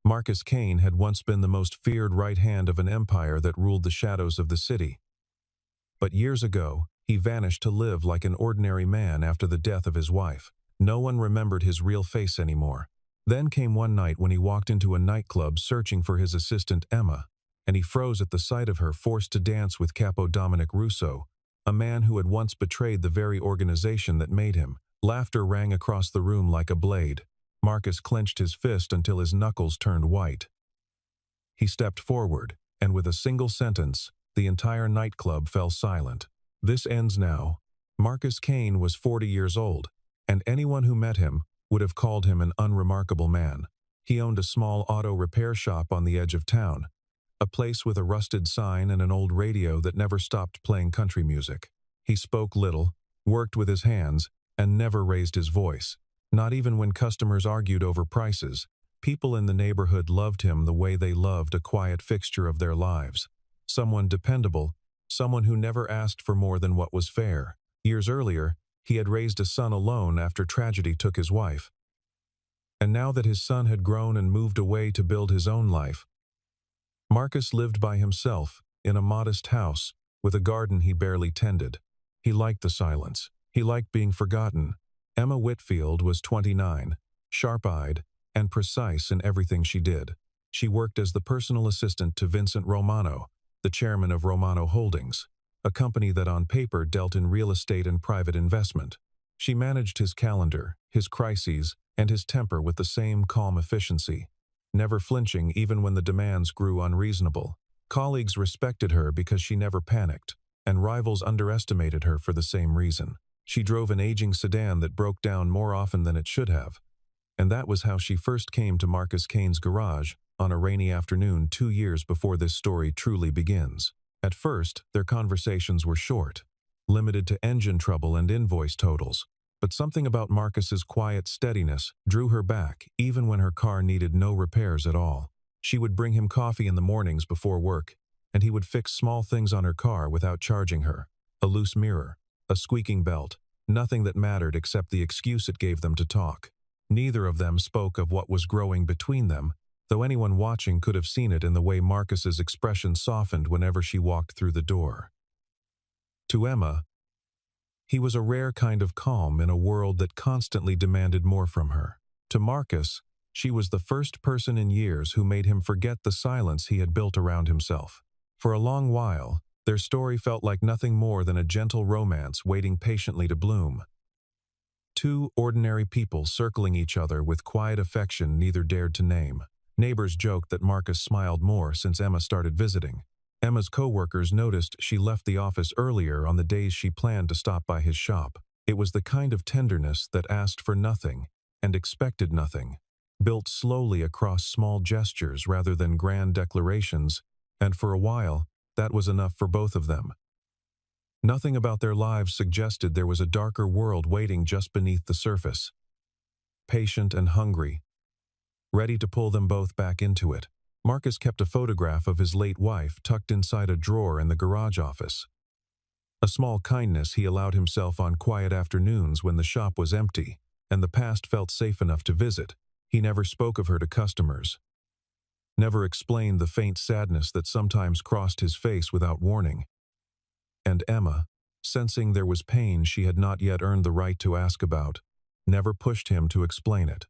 Marcus Kane had once been the most feared right hand of an empire that ruled the shadows of the city. But years ago, he vanished to live like an ordinary man after the death of his wife. No one remembered his real face anymore. Then came one night when he walked into a nightclub searching for his assistant Emma, and he froze at the sight of her forced to dance with Capo Dominic Russo, a man who had once betrayed the very organization that made him. Laughter rang across the room like a blade. Marcus clenched his fist until his knuckles turned white. He stepped forward, and with a single sentence, the entire nightclub fell silent. "This ends now." Marcus Kane was 40 years old, and anyone who met him would have called him an unremarkable man. He owned a small auto repair shop on the edge of town, a place with a rusted sign and an old radio that never stopped playing country music. He spoke little, worked with his hands, and never raised his voice. Not even when customers argued over prices. People in the neighborhood loved him the way they loved a quiet fixture of their lives. Someone dependable, someone who never asked for more than what was fair. Years earlier, he had raised a son alone after tragedy took his wife. And now that his son had grown and moved away to build his own life, Marcus lived by himself, in a modest house, with a garden he barely tended. He liked the silence. He liked being forgotten. Emma Whitfield was 29, sharp-eyed, and precise in everything she did. She worked as the personal assistant to Vincent Romano, the chairman of Romano Holdings, a company that on paper dealt in real estate and private investment. She managed his calendar, his crises, and his temper with the same calm efficiency, never flinching even when the demands grew unreasonable. Colleagues respected her because she never panicked, and rivals underestimated her for the same reason. She drove an aging sedan that broke down more often than it should have, and that was how she first came to Marcus Kane's garage on a rainy afternoon 2 years before this story truly begins. At first, their conversations were short, limited to engine trouble and invoice totals, but something about Marcus's quiet steadiness drew her back even when her car needed no repairs at all. She would bring him coffee in the mornings before work, and he would fix small things on her car without charging her. A loose mirror, a squeaking belt, nothing that mattered except the excuse it gave them to talk. Neither of them spoke of what was growing between them, though anyone watching could have seen it in the way Marcus's expression softened whenever she walked through the door. To Emma, he was a rare kind of calm in a world that constantly demanded more from her. To Marcus, she was the first person in years who made him forget the silence he had built around himself. For a long while, their story felt like nothing more than a gentle romance waiting patiently to bloom. Two ordinary people circling each other with quiet affection neither dared to name. Neighbors joked that Marcus smiled more since Emma started visiting. Emma's co-workers noticed she left the office earlier on the days she planned to stop by his shop. It was the kind of tenderness that asked for nothing and expected nothing, built slowly across small gestures rather than grand declarations, and for a while, that was enough for both of them. Nothing about their lives suggested there was a darker world waiting just beneath the surface. Patient and hungry, ready to pull them both back into it. Marcus kept a photograph of his late wife tucked inside a drawer in the garage office. A small kindness he allowed himself on quiet afternoons when the shop was empty, and the past felt safe enough to visit. He never spoke of her to customers, never explained the faint sadness that sometimes crossed his face without warning. And Emma, sensing there was pain she had not yet earned the right to ask about, never pushed him to explain it.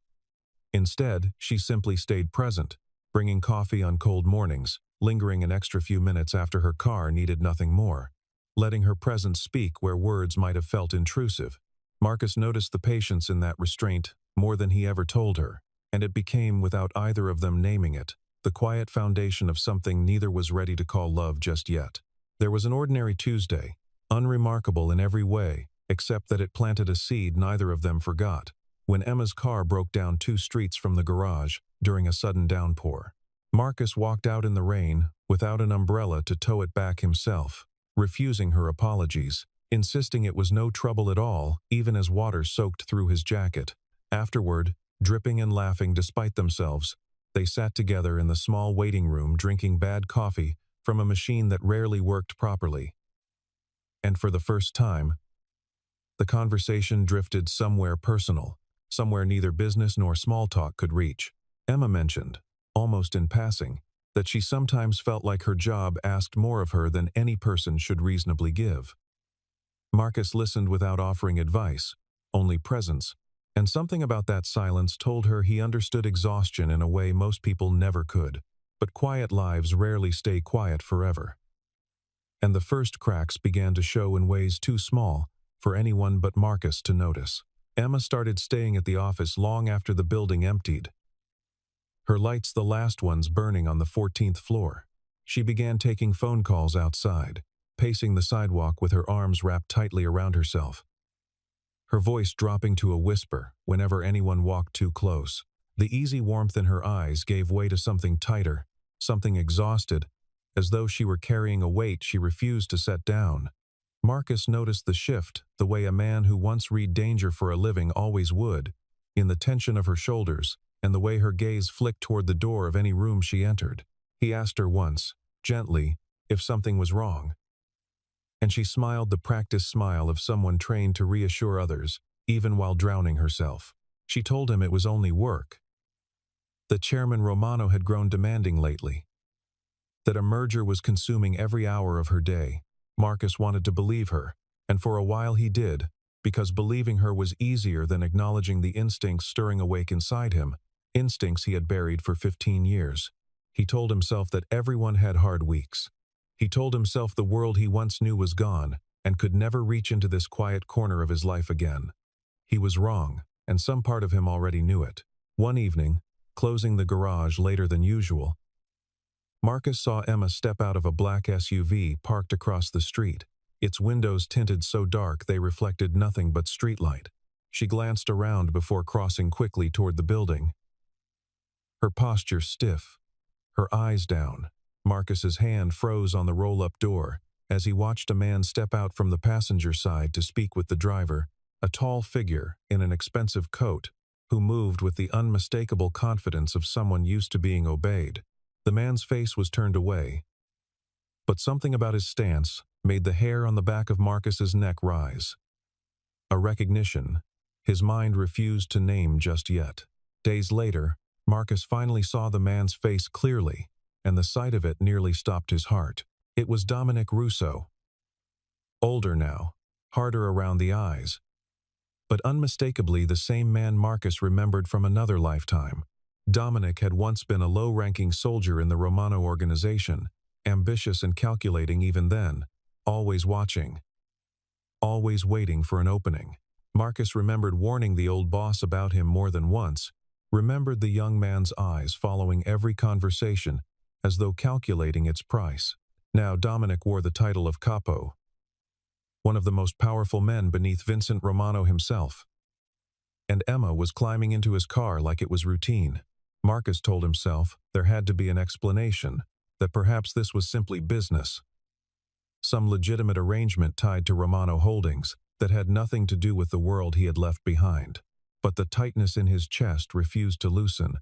Instead, she simply stayed present, bringing coffee on cold mornings, lingering an extra few minutes after her car needed nothing more, letting her presence speak where words might have felt intrusive. Marcus noticed the patience in that restraint more than he ever told her, and it became, without either of them naming it, the quiet foundation of something neither was ready to call love just yet. There was an ordinary Tuesday, unremarkable in every way, except that it planted a seed neither of them forgot, when Emma's car broke down 2 streets from the garage during a sudden downpour. Marcus walked out in the rain, without an umbrella to tow it back himself, refusing her apologies, insisting it was no trouble at all, even as water soaked through his jacket. Afterward, dripping and laughing despite themselves, they sat together in the small waiting room drinking bad coffee from a machine that rarely worked properly. And for the first time, the conversation drifted somewhere personal, somewhere neither business nor small talk could reach. Emma mentioned, almost in passing, that she sometimes felt like her job asked more of her than any person should reasonably give. Marcus listened without offering advice, only presence, and something about that silence told her he understood exhaustion in a way most people never could. But quiet lives rarely stay quiet forever. And the first cracks began to show in ways too small for anyone but Marcus to notice. Emma started staying at the office long after the building emptied, her lights the last ones burning on the 14th floor. She began taking phone calls outside, pacing the sidewalk with her arms wrapped tightly around herself, her voice dropping to a whisper whenever anyone walked too close. The easy warmth in her eyes gave way to something tighter, something exhausted, as though she were carrying a weight she refused to set down. Marcus noticed the shift, the way a man who once read danger for a living always would, in the tension of her shoulders, and the way her gaze flicked toward the door of any room she entered. He asked her once, gently, if something was wrong. And she smiled the practiced smile of someone trained to reassure others, even while drowning herself. She told him it was only work. That Chairman Romano had grown demanding lately. That a merger was consuming every hour of her day. Marcus wanted to believe her, and for a while he did, because believing her was easier than acknowledging the instincts stirring awake inside him, instincts he had buried for 15 years. He told himself that everyone had hard weeks. He told himself the world he once knew was gone and could never reach into this quiet corner of his life again. He was wrong, and some part of him already knew it. One evening, closing the garage later than usual, Marcus saw Emma step out of a black SUV parked across the street, its windows tinted so dark they reflected nothing but streetlight. She glanced around before crossing quickly toward the building, her posture stiff, her eyes down. Marcus's hand froze on the roll-up door as he watched a man step out from the passenger side to speak with the driver, a tall figure in an expensive coat, who moved with the unmistakable confidence of someone used to being obeyed. The man's face was turned away, but something about his stance made the hair on the back of Marcus's neck rise. A recognition his mind refused to name just yet. Days later, Marcus finally saw the man's face clearly, and the sight of it nearly stopped his heart. It was Dominic Russo. Older now, harder around the eyes, but unmistakably the same man Marcus remembered from another lifetime. Dominic had once been a low-ranking soldier in the Romano organization, ambitious and calculating even then, always watching, always waiting for an opening. Marcus remembered warning the old boss about him more than once, remembered the young man's eyes following every conversation as though calculating its price. Now Dominic wore the title of Capo, one of the most powerful men beneath Vincent Romano himself. And Emma was climbing into his car like it was routine. Marcus told himself there had to be an explanation, that perhaps this was simply business. Some legitimate arrangement tied to Romano Holdings that had nothing to do with the world he had left behind. But the tightness in his chest refused to loosen.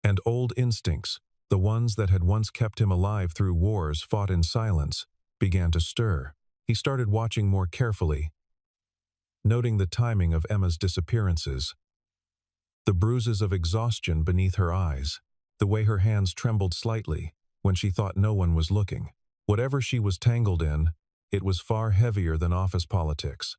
And old instincts, the ones that had once kept him alive through wars fought in silence, began to stir. He started watching more carefully, noting the timing of Emma's disappearances, the bruises of exhaustion beneath her eyes, the way her hands trembled slightly when she thought no one was looking. Whatever she was tangled in, it was far heavier than office politics.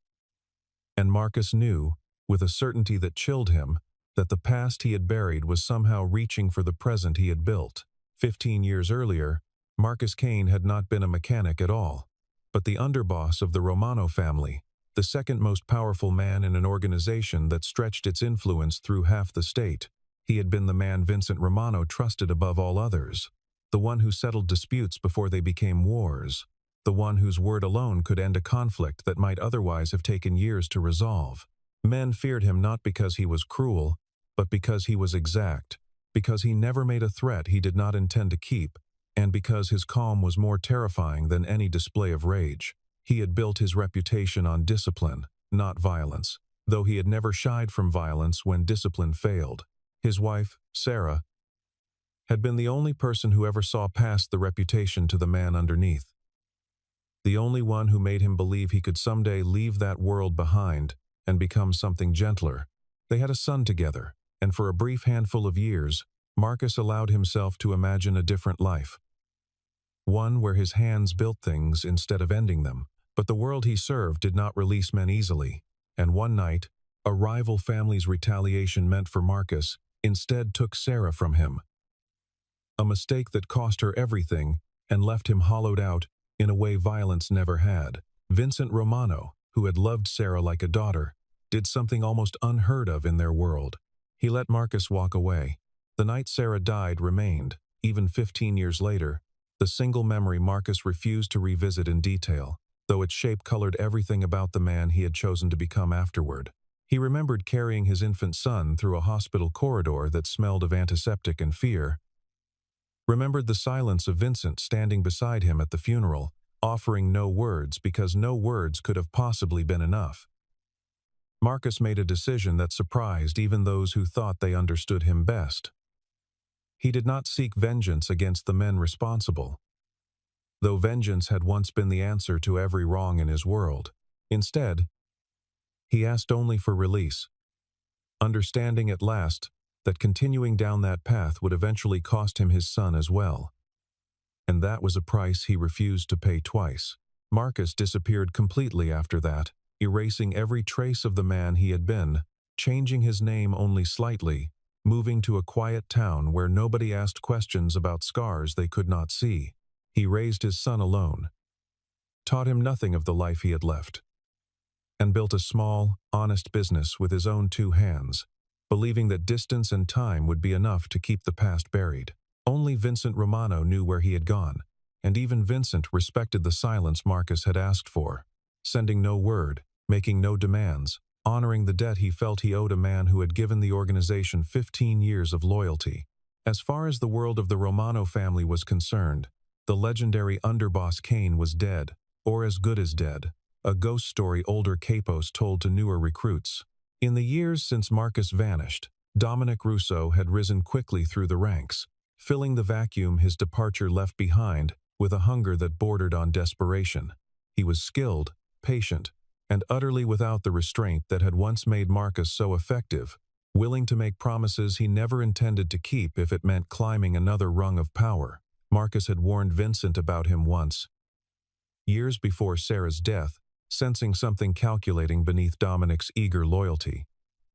And Marcus knew, with a certainty that chilled him, that the past he had buried was somehow reaching for the present he had built. 15 years earlier, Marcus Kane had not been a mechanic at all, but the underboss of the Romano family, the second most powerful man in an organization that stretched its influence through half the state. He had been the man Vincent Romano trusted above all others, the one who settled disputes before they became wars, the one whose word alone could end a conflict that might otherwise have taken years to resolve. Men feared him not because he was cruel, but because he was exact, because he never made a threat he did not intend to keep, and because his calm was more terrifying than any display of rage. He had built his reputation on discipline, not violence, though he had never shied from violence when discipline failed. His wife, Sarah, had been the only person who ever saw past the reputation to the man underneath. The only one who made him believe he could someday leave that world behind and become something gentler. They had a son together, and for a brief handful of years, Marcus allowed himself to imagine a different life. One where his hands built things instead of ending them. But the world he served did not release men easily, and one night, a rival family's retaliation meant for Marcus instead took Sarah from him. A mistake that cost her everything and left him hollowed out in a way violence never had. Vincent Romano, who had loved Sarah like a daughter, did something almost unheard of in their world. He let Marcus walk away. The night Sarah died remained, even 15 years later, the single memory Marcus refused to revisit in detail, though its shape colored everything about the man he had chosen to become afterward. He remembered carrying his infant son through a hospital corridor that smelled of antiseptic and fear, remembered the silence of Vincent standing beside him at the funeral, offering no words because no words could have possibly been enough. Marcus made a decision that surprised even those who thought they understood him best. He did not seek vengeance against the men responsible, though vengeance had once been the answer to every wrong in his world. Instead, he asked only for release, understanding at last that continuing down that path would eventually cost him his son as well. And that was a price he refused to pay twice. Marcus disappeared completely after that, erasing every trace of the man he had been, changing his name only slightly, moving to a quiet town where nobody asked questions about scars they could not see. He raised his son alone, taught him nothing of the life he had left, and built a small, honest business with his own two hands, believing that distance and time would be enough to keep the past buried. Only Vincent Romano knew where he had gone, and even Vincent respected the silence Marcus had asked for, sending no word, making no demands, honoring the debt he felt he owed a man who had given the organization 15 years of loyalty. As far as the world of the Romano family was concerned, the legendary underboss Kane was dead, or as good as dead, a ghost story older Capos told to newer recruits. In the years since Marcus vanished, Dominic Russo had risen quickly through the ranks, filling the vacuum his departure left behind with a hunger that bordered on desperation. He was skilled, patient, and utterly without the restraint that had once made Marcus so effective, willing to make promises he never intended to keep if it meant climbing another rung of power. Marcus had warned Vincent about him once, years before Sarah's death, sensing something calculating beneath Dominic's eager loyalty.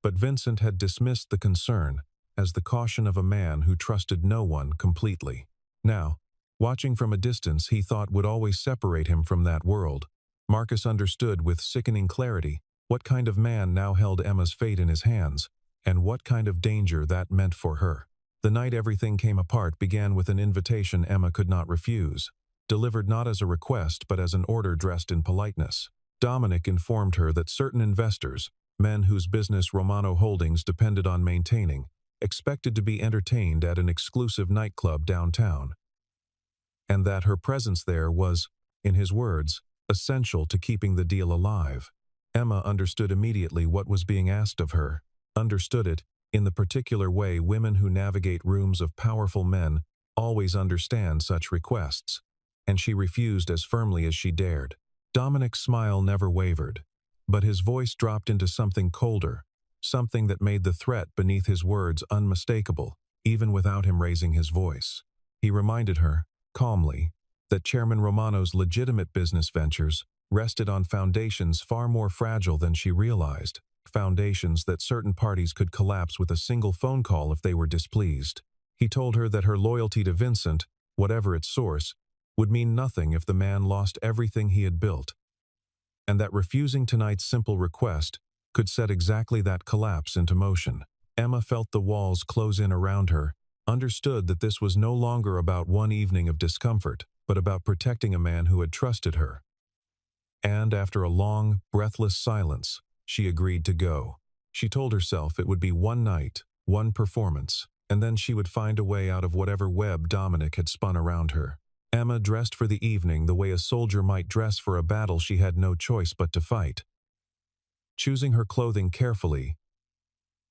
But Vincent had dismissed the concern as the caution of a man who trusted no one completely. Now, watching from a distance he thought would always separate him from that world, Marcus understood with sickening clarity what kind of man now held Emma's fate in his hands, and what kind of danger that meant for her. The night everything came apart began with an invitation Emma could not refuse, delivered not as a request but as an order dressed in politeness. Dominic informed her that certain investors, men whose business Romano Holdings depended on maintaining, expected to be entertained at an exclusive nightclub downtown, and that her presence there was, in his words, essential to keeping the deal alive. Emma understood immediately what was being asked of her, understood it in the particular way women who navigate rooms of powerful men always understand such requests, and she refused as firmly as she dared. Dominic's smile never wavered, but his voice dropped into something colder, something that made the threat beneath his words unmistakable, even without him raising his voice. He reminded her, calmly, that Chairman Romano's legitimate business ventures rested on foundations far more fragile than she realized, foundations that certain parties could collapse with a single phone call if they were displeased. He told her that her loyalty to Vincent, whatever its source, would mean nothing if the man lost everything he had built, and that refusing tonight's simple request could set exactly that collapse into motion. Emma felt the walls close in around her, understood that this was no longer about one evening of discomfort, but about protecting a man who had trusted her. And after a long, breathless silence, she agreed to go. She told herself it would be one night, one performance, and then she would find a way out of whatever web Dominic had spun around her. Emma dressed for the evening the way a soldier might dress for a battle she had no choice but to fight. Choosing her clothing carefully,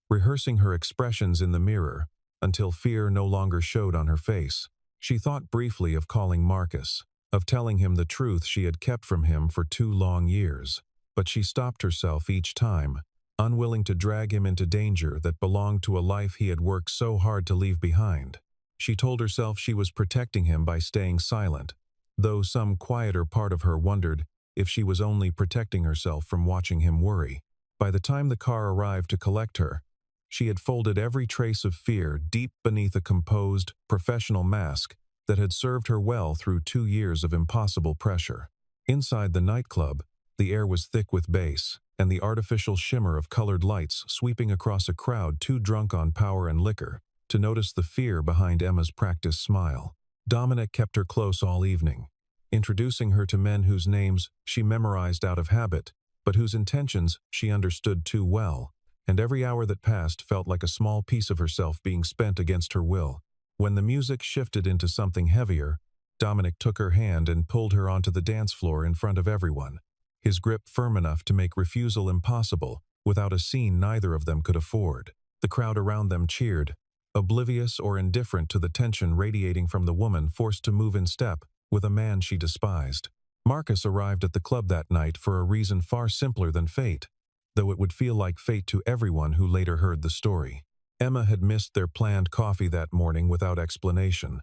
rehearsing her expressions in the mirror until fear no longer showed on her face. She thought briefly of calling Marcus, of telling him the truth she had kept from him for 2 long years, but she stopped herself each time, unwilling to drag him into danger that belonged to a life he had worked so hard to leave behind. She told herself she was protecting him by staying silent, though some quieter part of her wondered if she was only protecting herself from watching him worry. By the time the car arrived to collect her, she had folded every trace of fear deep beneath a composed, professional mask that had served her well through 2 years of impossible pressure. Inside the nightclub, the air was thick with bass, and the artificial shimmer of colored lights sweeping across a crowd too drunk on power and liquor to notice the fear behind Emma's practiced smile. Dominic kept her close all evening, introducing her to men whose names she memorized out of habit, but whose intentions she understood too well, and every hour that passed felt like a small piece of herself being spent against her will. When the music shifted into something heavier, Dominic took her hand and pulled her onto the dance floor in front of everyone, his grip firm enough to make refusal impossible without a scene neither of them could afford. The crowd around them cheered, oblivious or indifferent to the tension radiating from the woman forced to move in step with a man she despised. Marcus arrived at the club that night for a reason far simpler than fate, though it would feel like fate to everyone who later heard the story. Emma had missed their planned coffee that morning without explanation,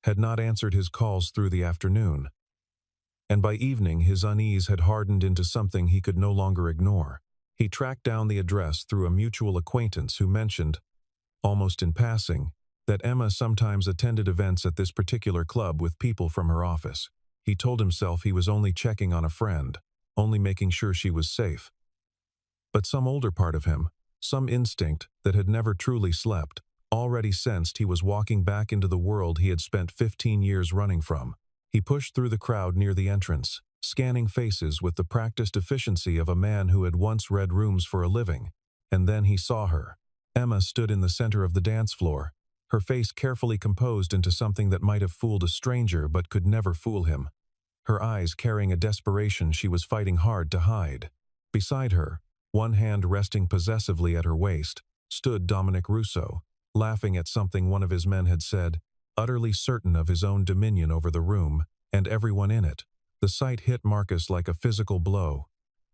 had not answered his calls through the afternoon, and by evening his unease had hardened into something he could no longer ignore. He tracked down the address through a mutual acquaintance who mentioned, almost in passing, that Emma sometimes attended events at this particular club with people from her office. He told himself he was only checking on a friend, only making sure she was safe. But some older part of him, some instinct that had never truly slept, already sensed he was walking back into the world he had spent 15 years running from. He pushed through the crowd near the entrance, scanning faces with the practiced efficiency of a man who had once read rooms for a living. And then he saw her. Emma stood in the center of the dance floor, her face carefully composed into something that might have fooled a stranger but could never fool him, her eyes carrying a desperation she was fighting hard to hide. Beside her, one hand resting possessively at her waist, stood Dominic Russo, laughing at something one of his men had said, utterly certain of his own dominion over the room and everyone in it. The sight hit Marcus like a physical blow.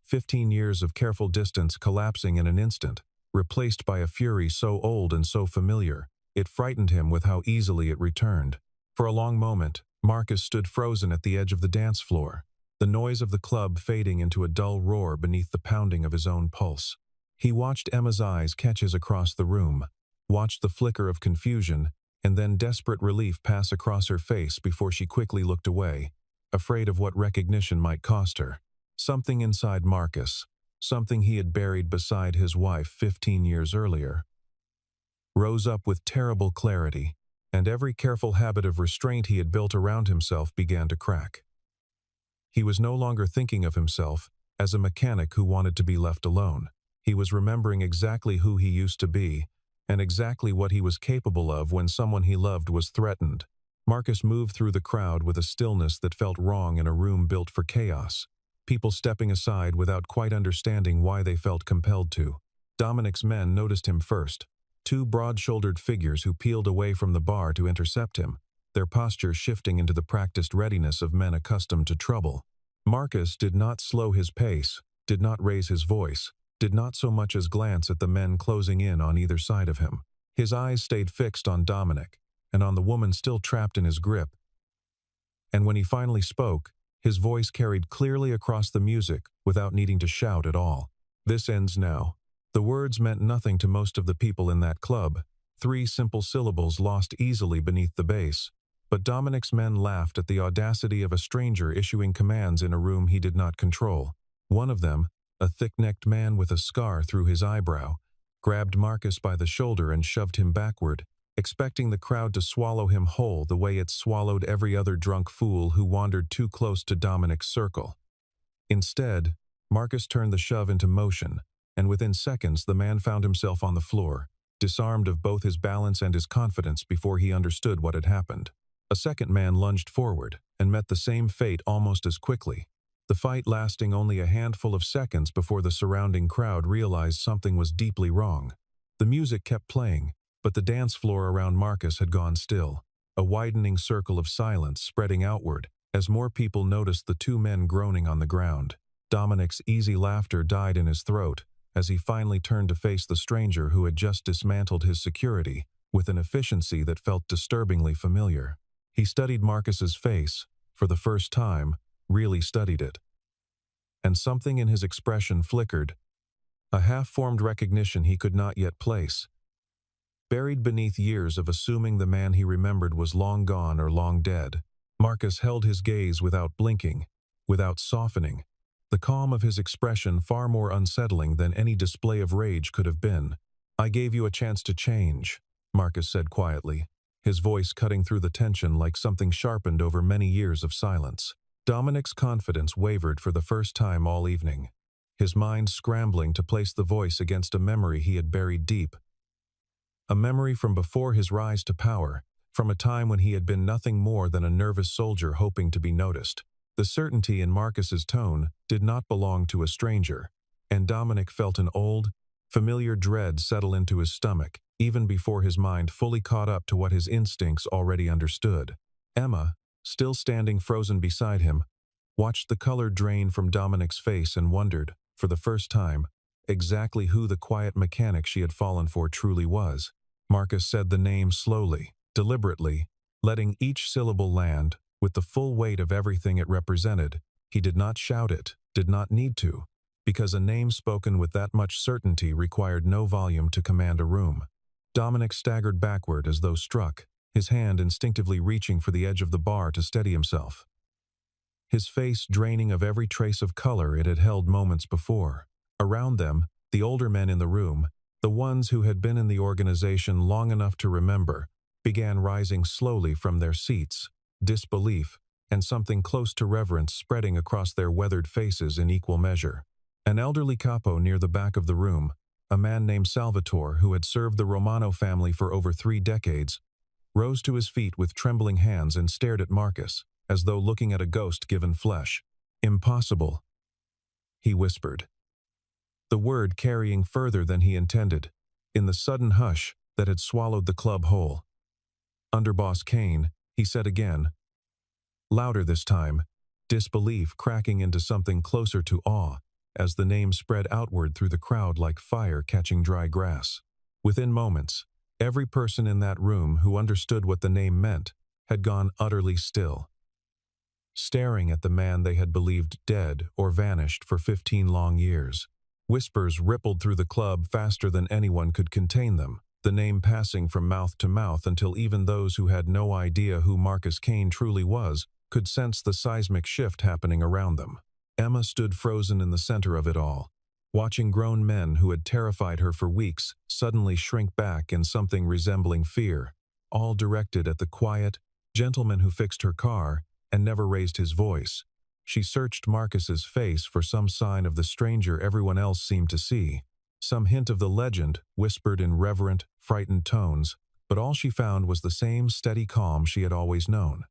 15 years of careful distance collapsing in an instant, replaced by a fury so old and so familiar, it frightened him with how easily it returned. For a long moment, Marcus stood frozen at the edge of the dance floor, the noise of the club fading into a dull roar beneath the pounding of his own pulse. He watched Emma's eyes catch his across the room, watched the flicker of confusion, and then desperate relief pass across her face before she quickly looked away, afraid of what recognition might cost her. Something inside Marcus, something he had buried beside his wife 15 years earlier, rose up with terrible clarity, and every careful habit of restraint he had built around himself began to crack. He was no longer thinking of himself as a mechanic who wanted to be left alone. He was remembering exactly who he used to be, and exactly what he was capable of when someone he loved was threatened. Marcus moved through the crowd with a stillness that felt wrong in a room built for chaos, people stepping aside without quite understanding why they felt compelled to. Dominic's men noticed him first, two broad-shouldered figures who peeled away from the bar to intercept him, their posture shifting into the practiced readiness of men accustomed to trouble. Marcus did not slow his pace, did not raise his voice, did not so much as glance at the men closing in on either side of him. His eyes stayed fixed on Dominic, and on the woman still trapped in his grip. And when he finally spoke, his voice carried clearly across the music without needing to shout at all. "This ends now." The words meant nothing to most of the people in that club, 3 simple syllables lost easily beneath the bass. But Dominic's men laughed at the audacity of a stranger issuing commands in a room he did not control. One of them, a thick-necked man with a scar through his eyebrow, grabbed Marcus by the shoulder and shoved him backward, expecting the crowd to swallow him whole the way it swallowed every other drunk fool who wandered too close to Dominic's circle. Instead, Marcus turned the shove into motion, and within seconds the man found himself on the floor, disarmed of both his balance and his confidence before he understood what had happened. A second man lunged forward and met the same fate almost as quickly, the fight lasting only a handful of seconds before the surrounding crowd realized something was deeply wrong. The music kept playing, but the dance floor around Marcus had gone still, a widening circle of silence spreading outward as more people noticed the 2 men groaning on the ground. Dominic's easy laughter died in his throat, as he finally turned to face the stranger who had just dismantled his security with an efficiency that felt disturbingly familiar. He studied Marcus's face, for the first time, really studied it. And something in his expression flickered, a half-formed recognition he could not yet place. Buried beneath years of assuming the man he remembered was long gone or long dead, Marcus held his gaze without blinking, without softening, the calm of his expression far more unsettling than any display of rage could have been. "I gave you a chance to change," Marcus said quietly, his voice cutting through the tension like something sharpened over many years of silence. Dominic's confidence wavered for the first time all evening, his mind scrambling to place the voice against a memory he had buried deep. A memory from before his rise to power, from a time when he had been nothing more than a nervous soldier hoping to be noticed. The certainty in Marcus's tone did not belong to a stranger, and Dominic felt an old, familiar dread settle into his stomach, even before his mind fully caught up to what his instincts already understood. Emma, still standing frozen beside him, watched the color drain from Dominic's face and wondered, for the first time, exactly who the quiet mechanic she had fallen for truly was. Marcus said the name slowly, deliberately, letting each syllable land with the full weight of everything it represented. He did not shout it, did not need to, because a name spoken with that much certainty required no volume to command a room. Dominic staggered backward as though struck, his hand instinctively reaching for the edge of the bar to steady himself. His face draining of every trace of color it had held moments before. Around them, the older men in the room, the ones who had been in the organization long enough to remember, began rising slowly from their seats, disbelief and something close to reverence spreading across their weathered faces in equal measure. An elderly capo near the back of the room, a man named Salvatore who had served the Romano family for over 3 decades, rose to his feet with trembling hands and stared at Marcus, as though looking at a ghost given flesh. "Impossible," he whispered, the word carrying further than he intended, in the sudden hush that had swallowed the club whole. "Underboss Kane," he said again, louder this time, disbelief cracking into something closer to awe, as the name spread outward through the crowd like fire catching dry grass. Within moments, every person in that room who understood what the name meant had gone utterly still, staring at the man they had believed dead or vanished for 15 long years. Whispers rippled through the club faster than anyone could contain them, the name passing from mouth to mouth until even those who had no idea who Marcus Kane truly was could sense the seismic shift happening around them. Emma stood frozen in the center of it all, watching grown men who had terrified her for weeks suddenly shrink back in something resembling fear, all directed at the quiet gentleman who fixed her car and never raised his voice. She searched Marcus's face for some sign of the stranger everyone else seemed to see, some hint of the legend whispered in reverent, frightened tones, but all she found was the same steady calm she had always known,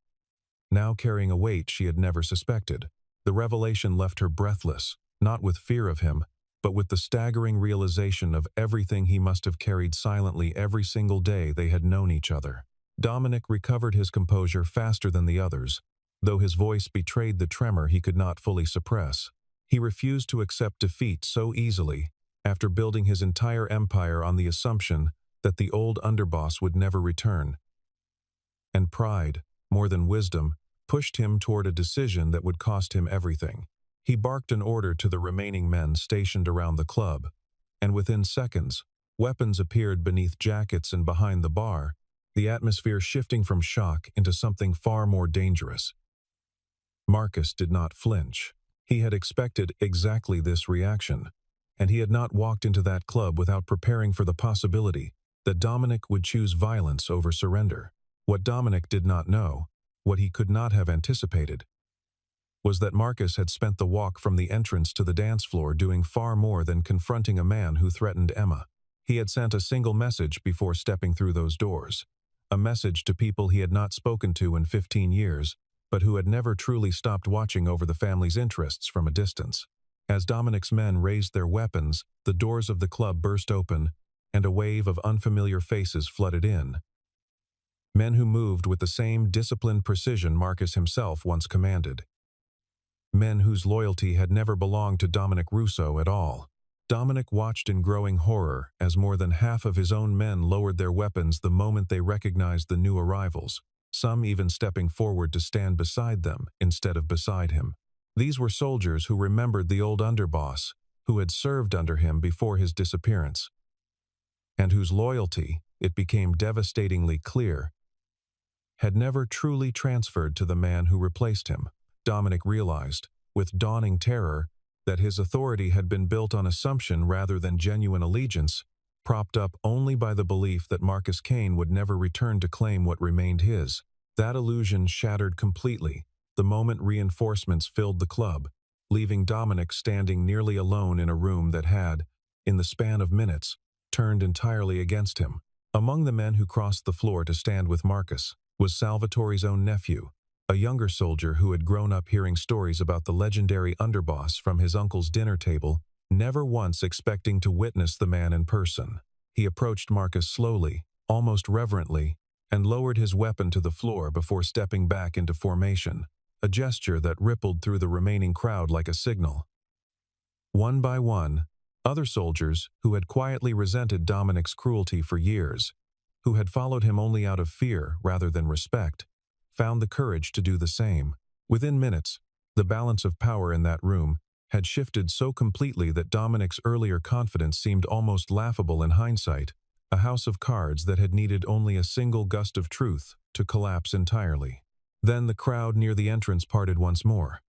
now carrying a weight she had never suspected. The revelation left her breathless, not with fear of him, but with the staggering realization of everything he must have carried silently every single day they had known each other. Dominic recovered his composure faster than the others, though his voice betrayed the tremor he could not fully suppress. He refused to accept defeat so easily, after building his entire empire on the assumption that the old underboss would never return. And pride, more than wisdom, pushed him toward a decision that would cost him everything. He barked an order to the remaining men stationed around the club, and within seconds, weapons appeared beneath jackets and behind the bar, the atmosphere shifting from shock into something far more dangerous. Marcus did not flinch. He had expected exactly this reaction, and he had not walked into that club without preparing for the possibility that Dominic would choose violence over surrender. What Dominic did not know, what he could not have anticipated, was that Marcus had spent the walk from the entrance to the dance floor doing far more than confronting a man who threatened Emma. He had sent a single message before stepping through those doors, a message to people he had not spoken to in 15 years, but who had never truly stopped watching over the family's interests from a distance. As Dominic's men raised their weapons, the doors of the club burst open, and a wave of unfamiliar faces flooded in. Men who moved with the same disciplined precision Marcus himself once commanded. Men whose loyalty had never belonged to Dominic Russo at all. Dominic watched in growing horror as more than half of his own men lowered their weapons the moment they recognized the new arrivals, some even stepping forward to stand beside them instead of beside him. These were soldiers who remembered the old underboss, who had served under him before his disappearance, and whose loyalty, it became devastatingly clear, had never truly transferred to the man who replaced him. Dominic realized, with dawning terror, that his authority had been built on assumption rather than genuine allegiance, propped up only by the belief that Marcus Kane would never return to claim what remained his. That illusion shattered completely the moment reinforcements filled the club, leaving Dominic standing nearly alone in a room that had, in the span of minutes, turned entirely against him. Among the men who crossed the floor to stand with Marcus was Salvatore's own nephew, a younger soldier who had grown up hearing stories about the legendary underboss from his uncle's dinner table, never once expecting to witness the man in person. He approached Marcus slowly, almost reverently, and lowered his weapon to the floor before stepping back into formation, a gesture that rippled through the remaining crowd like a signal. One by one, other soldiers, who had quietly resented Dominic's cruelty for years, who had followed him only out of fear rather than respect, found the courage to do the same. Within minutes, the balance of power in that room had shifted so completely that Dominic's earlier confidence seemed almost laughable in hindsight, a house of cards that had needed only a single gust of truth to collapse entirely. Then the crowd near the entrance parted once more,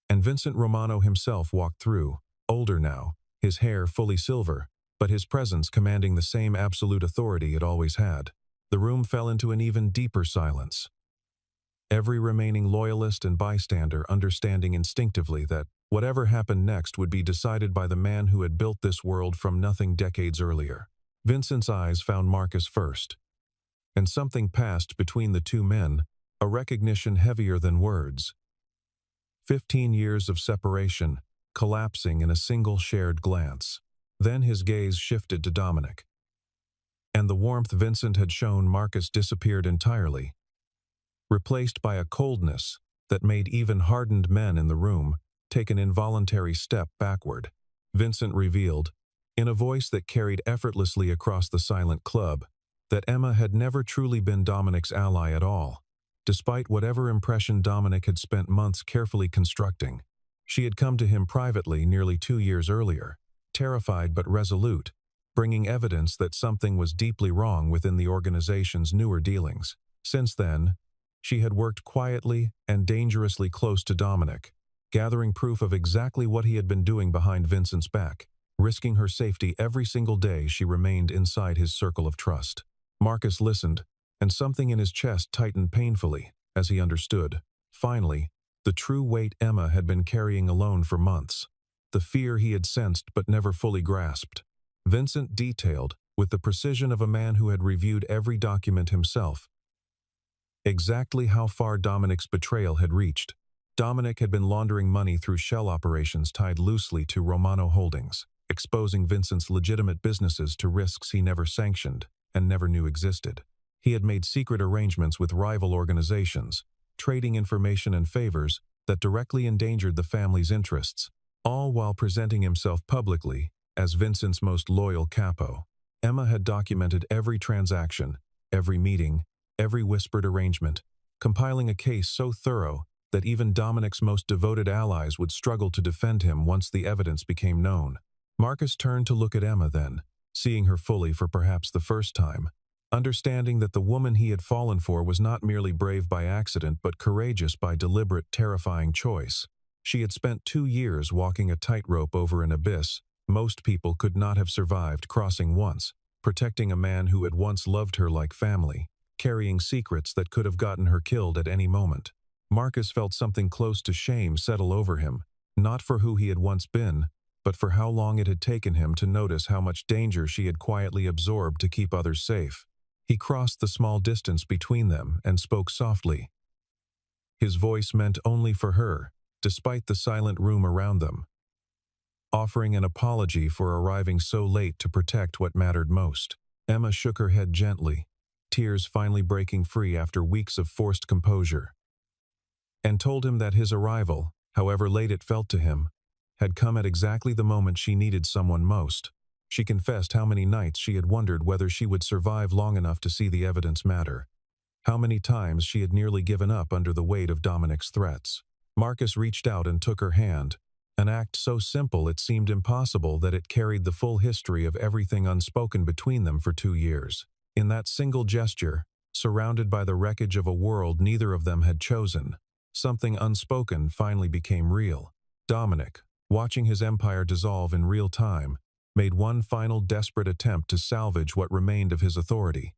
and Vincent Romano himself walked through, older now, his hair fully silver, but his presence commanding the same absolute authority it always had. The room fell into an even deeper silence, every remaining loyalist and bystander understanding instinctively that whatever happened next would be decided by the man who had built this world from nothing decades earlier. Vincent's eyes found Marcus first, and something passed between the two men, a recognition heavier than words. 15 years of separation, collapsing in a single shared glance. Then his gaze shifted to Dominic, and the warmth Vincent had shown Marcus disappeared entirely, replaced by a coldness that made even hardened men in the room take an involuntary step backward. Vincent revealed, in a voice that carried effortlessly across the silent club, that Emma had never truly been Dominic's ally at all, despite whatever impression Dominic had spent months carefully constructing. She had come to him privately nearly 2 years earlier, terrified but resolute, bringing evidence that something was deeply wrong within the organization's newer dealings. Since then, she had worked quietly and dangerously close to Dominic, gathering proof of exactly what he had been doing behind Vincent's back, risking her safety every single day she remained inside his circle of trust. Marcus listened, and something in his chest tightened painfully as he understood, finally, the true weight Emma had been carrying alone for months, the fear he had sensed but never fully grasped. Vincent detailed, with the precision of a man who had reviewed every document himself, exactly how far Dominic's betrayal had reached. Dominic had been laundering money through shell operations tied loosely to Romano Holdings, exposing Vincent's legitimate businesses to risks he never sanctioned and never knew existed. He had made secret arrangements with rival organizations, trading information and favors that directly endangered the family's interests, all while presenting himself publicly as Vincent's most loyal capo. Emma had documented every transaction, every meeting, every whispered arrangement, compiling a case so thorough that even Dominic's most devoted allies would struggle to defend him once the evidence became known. Marcus turned to look at Emma then, seeing her fully for perhaps the first time, understanding that the woman he had fallen for was not merely brave by accident but courageous by deliberate, terrifying choice. She had spent 2 years walking a tightrope over an abyss most people could not have survived crossing once, protecting a man who had once loved her like family, carrying secrets that could have gotten her killed at any moment. Marcus felt something close to shame settle over him, not for who he had once been, but for how long it had taken him to notice how much danger she had quietly absorbed to keep others safe. He crossed the small distance between them and spoke softly. His voice meant only for her, despite the silent room around them, offering an apology for arriving so late to protect what mattered most. Emma shook her head gently, tears finally breaking free after weeks of forced composure, and told him that his arrival, however late it felt to him, had come at exactly the moment she needed someone most. She confessed how many nights she had wondered whether she would survive long enough to see the evidence matter. How many times she had nearly given up under the weight of Dominic's threats. Marcus reached out and took her hand, an act so simple it seemed impossible that it carried the full history of everything unspoken between them for 2 years. In that single gesture, surrounded by the wreckage of a world neither of them had chosen, something unspoken finally became real. Dominic, watching his empire dissolve in real time, made one final desperate attempt to salvage what remained of his authority.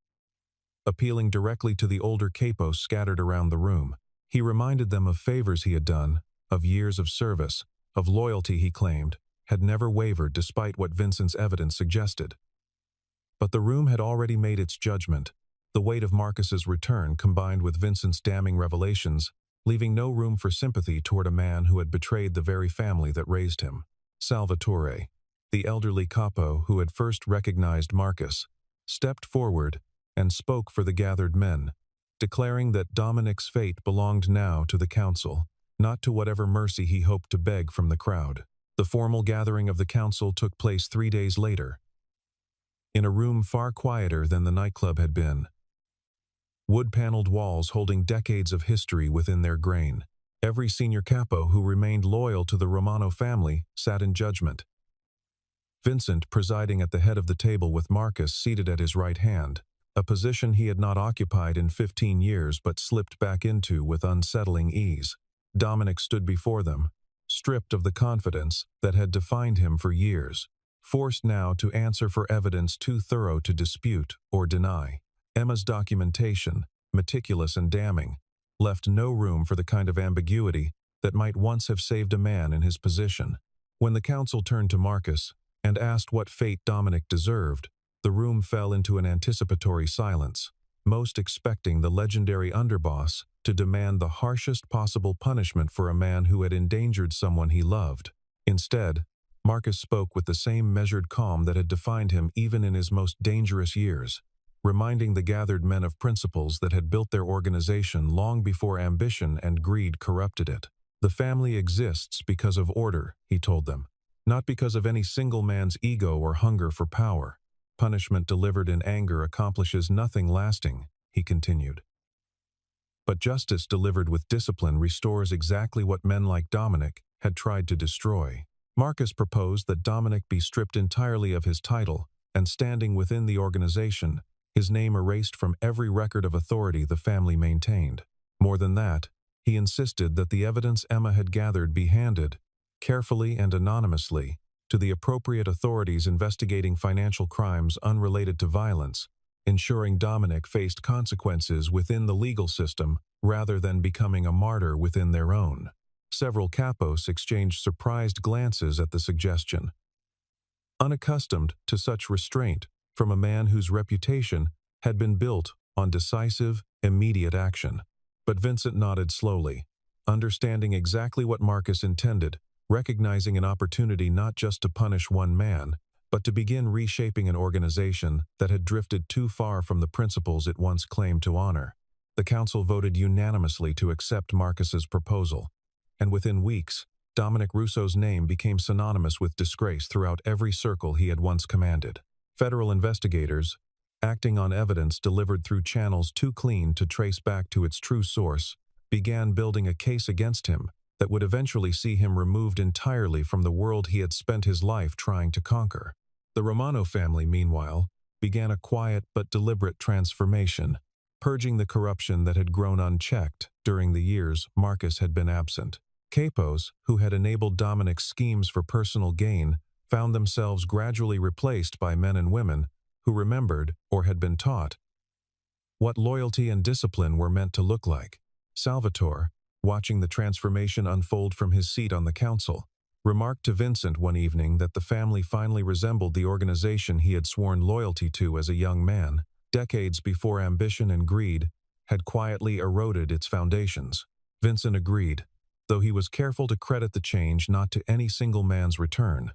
Appealing directly to the older capos scattered around the room, he reminded them of favors he had done, of years of service, of loyalty he claimed, had never wavered despite what Vincent's evidence suggested. But the room had already made its judgment, the weight of Marcus's return combined with Vincent's damning revelations, leaving no room for sympathy toward a man who had betrayed the very family that raised him. Salvatore, the elderly capo who had first recognized Marcus, stepped forward and spoke for the gathered men, declaring that Dominic's fate belonged now to the council, not to whatever mercy he hoped to beg from the crowd. The formal gathering of the council took place 3 days later, in a room far quieter than the nightclub had been. Wood-paneled walls holding decades of history within their grain. Every senior capo who remained loyal to the Romano family sat in judgment. Vincent presiding at the head of the table with Marcus seated at his right hand, a position he had not occupied in 15 years but slipped back into with unsettling ease. Dominic stood before them, stripped of the confidence that had defined him for years, forced now to answer for evidence too thorough to dispute or deny. Emma's documentation, meticulous and damning, left no room for the kind of ambiguity that might once have saved a man in his position. When the council turned to Marcus and asked what fate Dominic deserved, the room fell into an anticipatory silence, most expecting the legendary underboss to demand the harshest possible punishment for a man who had endangered someone he loved. Instead, Marcus spoke with the same measured calm that had defined him even in his most dangerous years, reminding the gathered men of principles that had built their organization long before ambition and greed corrupted it. The family exists because of order, he told them, not because of any single man's ego or hunger for power. Punishment delivered in anger accomplishes nothing lasting, he continued. But justice delivered with discipline restores exactly what men like Dominic had tried to destroy. Marcus proposed that Dominic be stripped entirely of his title, and standing within the organization, his name erased from every record of authority the family maintained. More than that, he insisted that the evidence Emma had gathered be handed, carefully and anonymously, to the appropriate authorities investigating financial crimes unrelated to violence, ensuring Dominic faced consequences within the legal system rather than becoming a martyr within their own. Several capos exchanged surprised glances at the suggestion. Unaccustomed to such restraint from a man whose reputation had been built on decisive, immediate action. But Vincent nodded slowly, understanding exactly what Marcus intended, recognizing an opportunity not just to punish one man, but to begin reshaping an organization that had drifted too far from the principles it once claimed to honor. The council voted unanimously to accept Marcus's proposal, and within weeks, Dominic Russo's name became synonymous with disgrace throughout every circle he had once commanded. Federal investigators, acting on evidence delivered through channels too clean to trace back to its true source, began building a case against him that would eventually see him removed entirely from the world he had spent his life trying to conquer. The Romano family, meanwhile, began a quiet but deliberate transformation, purging the corruption that had grown unchecked during the years Marcus had been absent. Capos, who had enabled Dominic's schemes for personal gain, found themselves gradually replaced by men and women who remembered, or had been taught, what loyalty and discipline were meant to look like. Salvatore, watching the transformation unfold from his seat on the council, remarked to Vincent one evening that the family finally resembled the organization he had sworn loyalty to as a young man, decades before ambition and greed had quietly eroded its foundations. Vincent agreed, though he was careful to credit the change not to any single man's return,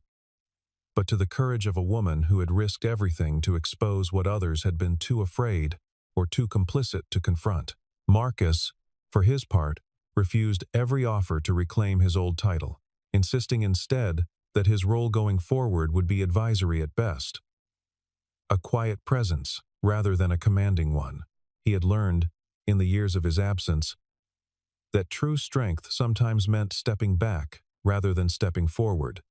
but to the courage of a woman who had risked everything to expose what others had been too afraid or too complicit to confront. Marcus, for his part, refused every offer to reclaim his old title. insisting instead that his role going forward would be advisory at best. A quiet presence, rather than a commanding one. He had learned, in the years of his absence, that true strength sometimes meant stepping back rather than stepping forward.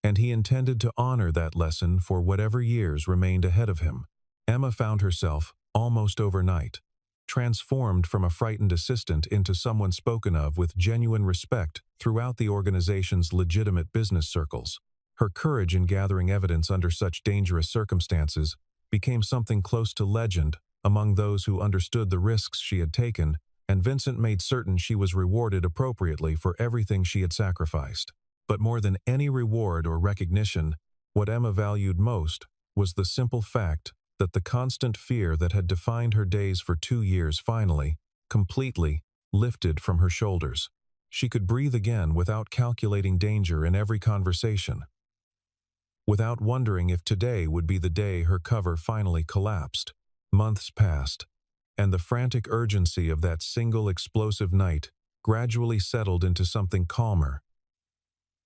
And he intended to honor that lesson for whatever years remained ahead of him. Emma found herself, almost overnight, transformed from a frightened assistant into someone spoken of with genuine respect throughout the organization's legitimate business circles. Her courage in gathering evidence under such dangerous circumstances became something close to legend among those who understood the risks she had taken, and Vincent made certain she was rewarded appropriately for everything she had sacrificed. But more than any reward or recognition, what Emma valued most was the simple fact that the constant fear that had defined her days for 2 years finally, completely, lifted from her shoulders. She could breathe again without calculating danger in every conversation, without wondering if today would be the day her cover finally collapsed. Months passed, and the frantic urgency of that single explosive night gradually settled into something calmer,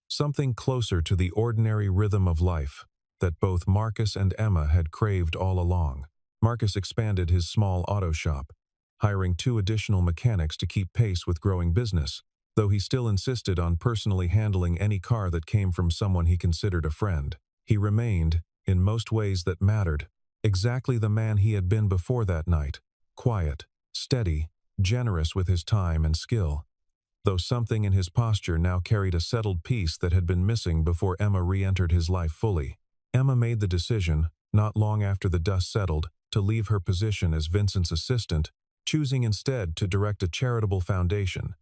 something closer to the ordinary rhythm of life that both Marcus and Emma had craved all along. Marcus expanded his small auto shop, hiring 2 additional mechanics to keep pace with growing business, though he still insisted on personally handling any car that came from someone he considered a friend. He remained, in most ways that mattered, exactly the man he had been before that night, quiet, steady, generous with his time and skill, though something in his posture now carried a settled peace that had been missing before Emma re-entered his life fully. Emma made the decision, not long after the dust settled, to leave her position as Vincent's assistant, choosing instead to direct a charitable foundation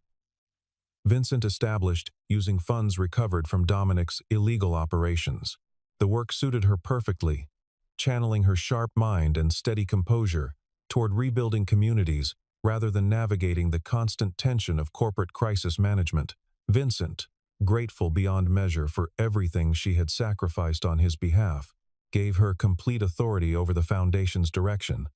Vincent established using funds recovered from Dominic's illegal operations. The work suited her perfectly, channeling her sharp mind and steady composure toward rebuilding communities rather than navigating the constant tension of corporate crisis management. Vincent, grateful beyond measure for everything she had sacrificed on his behalf, gave her complete authority over the Foundation's direction,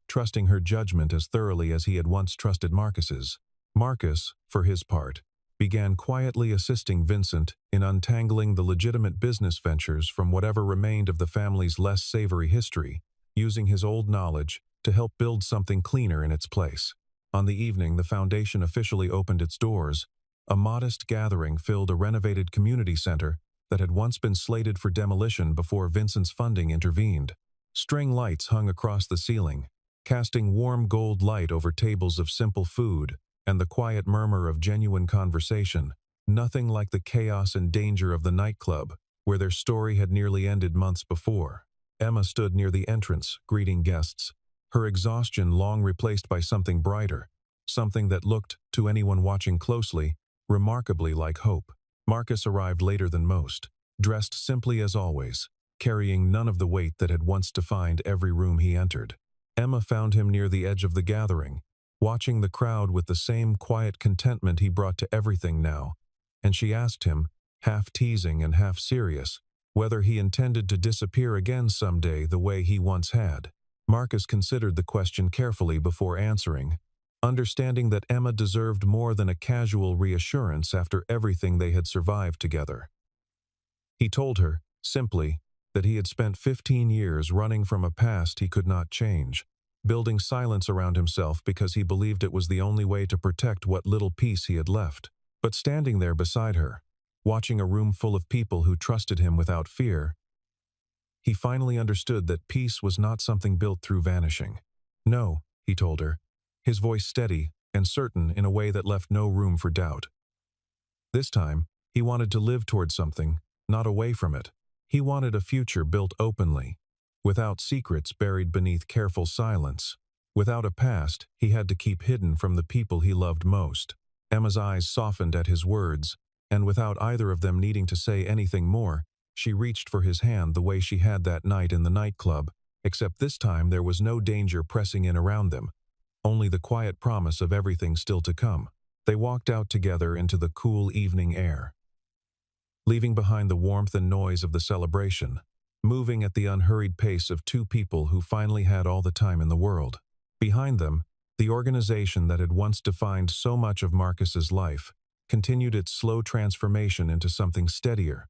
trusting her judgment as thoroughly as he had once trusted Marcus's. Marcus, for his part, began quietly assisting Vincent in untangling the legitimate business ventures from whatever remained of the family's less savory history, using his old knowledge to help build something cleaner in its place. On the evening the Foundation officially opened its doors, a modest gathering filled a renovated community center that had once been slated for demolition before Vincent's funding intervened. String lights hung across the ceiling, casting warm gold light over tables of simple food and the quiet murmur of genuine conversation, nothing like the chaos and danger of the nightclub, where their story had nearly ended months before. Emma stood near the entrance, greeting guests, her exhaustion long replaced by something brighter, something that looked, to anyone watching closely, remarkably like hope. Marcus arrived later than most, dressed simply as always, carrying none of the weight that had once defined every room he entered. Emma found him near the edge of the gathering, watching the crowd with the same quiet contentment he brought to everything now, and she asked him, half teasing and half serious, whether he intended to disappear again someday the way he once had. Marcus considered the question carefully before answering, understanding that Emma deserved more than a casual reassurance after everything they had survived together. He told her, simply, that he had spent 15 years running from a past he could not change, building silence around himself because he believed it was the only way to protect what little peace he had left. But standing there beside her, watching a room full of people who trusted him without fear, he finally understood that peace was not something built through vanishing. No, he told her, his voice steady and certain in a way that left no room for doubt. This time, he wanted to live toward something, not away from it. He wanted a future built openly, without secrets buried beneath careful silence, without a past he had to keep hidden from the people he loved most. Emma's eyes softened at his words, and without either of them needing to say anything more, she reached for his hand the way she had that night in the nightclub, except this time there was no danger pressing in around them, only the quiet promise of everything still to come. They walked out together into the cool evening air, leaving behind the warmth and noise of the celebration, moving at the unhurried pace of 2 people who finally had all the time in the world. Behind them, the organization that had once defined so much of Marcus's life continued its slow transformation into something steadier,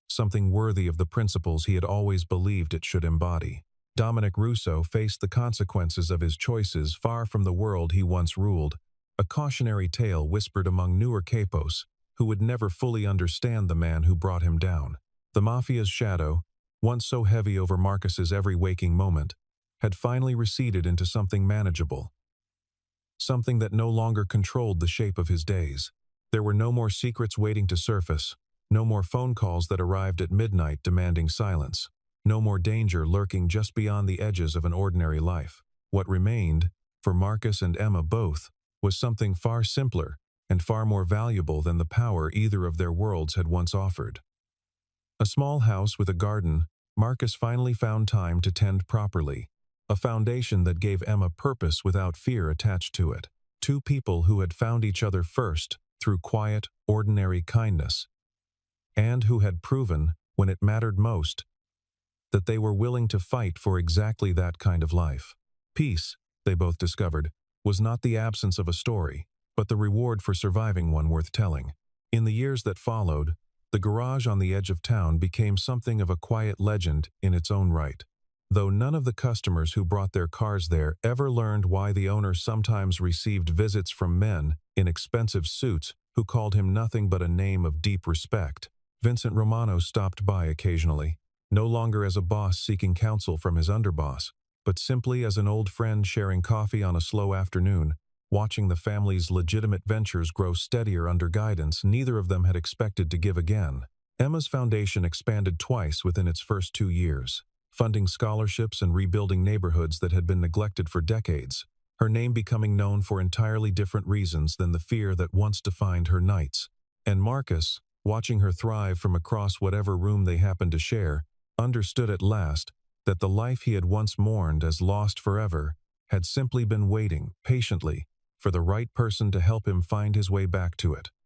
something worthy of the principles he had always believed it should embody. Dominic Russo faced the consequences of his choices far from the world he once ruled, a cautionary tale whispered among newer capos, who would never fully understand the man who brought him down. The Mafia's shadow, once so heavy over Marcus's every waking moment, had finally receded into something manageable, something that no longer controlled the shape of his days. There were no more secrets waiting to surface, no more phone calls that arrived at midnight demanding silence, no more danger lurking just beyond the edges of an ordinary life. What remained, for Marcus and Emma both, was something far simpler and far more valuable than the power either of their worlds had once offered. A small house with a garden, Marcus finally found time to tend properly, a foundation that gave Emma purpose without fear attached to it. Two people who had found each other first through quiet, ordinary kindness, and who had proven, when it mattered most, that they were willing to fight for exactly that kind of life. Peace, they both discovered, was not the absence of a story, but the reward for surviving one worth telling. In the years that followed, the garage on the edge of town became something of a quiet legend in its own right. Though none of the customers who brought their cars there ever learned why the owner sometimes received visits from men in expensive suits who called him nothing but a name of deep respect. Vincent Romano stopped by occasionally, no longer as a boss seeking counsel from his underboss, but simply as an old friend sharing coffee on a slow afternoon, watching the family's legitimate ventures grow steadier under guidance neither of them had expected to give again. Emma's foundation expanded twice within its first 2 years, funding scholarships and rebuilding neighborhoods that had been neglected for decades, her name becoming known for entirely different reasons than the fear that once defined her nights. And Marcus, watching her thrive from across whatever room they happened to share, understood at last that the life he had once mourned as lost forever had simply been waiting, patiently, for the right person to help him find his way back to it.